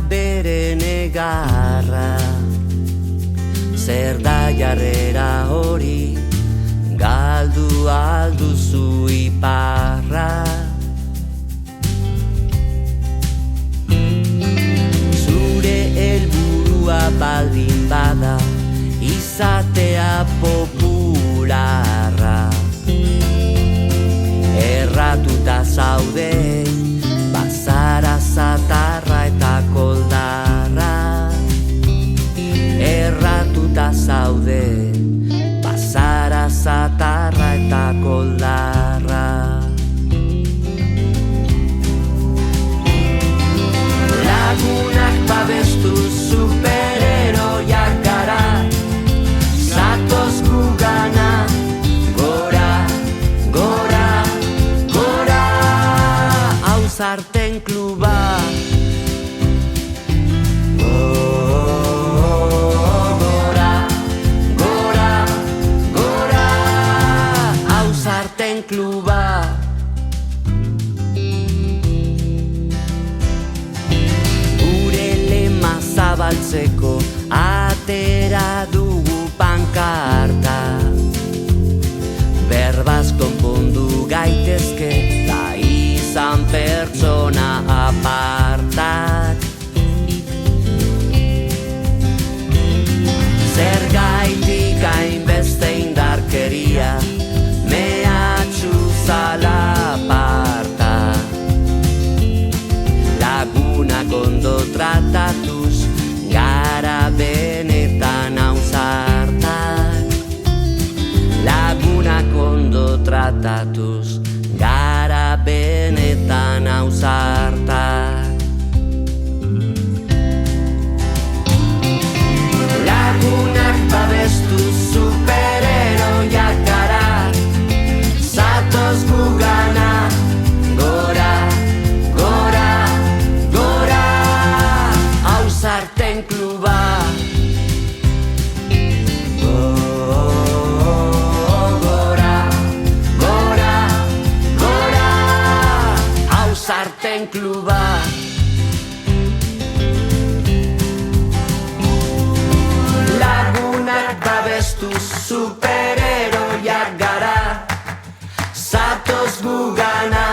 bere negarra. Zer da jarrera hori, galdu alduzu iparra. Zure helburua baldin bada, izatea popularra. Erratuta zaude, bazara zatarra eta koldarra. Erratuta zaude, bazara zatarra eta koldarra. Lagunak babestu superheroiak gara, zatoz gugana, gora, gora, gora. Ausarten kluba, gora, gora, gora. Ausarten kluba. Zabaltzeko atera dugu pankarta. Berbaz konpondu gaitezke, da izan pertsona apartak. Zergaitik hainbeste indarkeria, mehatxu zalaparta. Lagunak ondo tratatuz, gara benetan ausartak. Lagunak ondo tratatuz, gara benetan ausartak. Lagunak babestu superheroiak gara, zatoz gugana, gora, gora, gora. Ausarten kluba, gora, gora, gora. Ausarten kluba. Lagunak babestu superheroiak gara, zatoz gugana,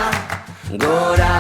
gora,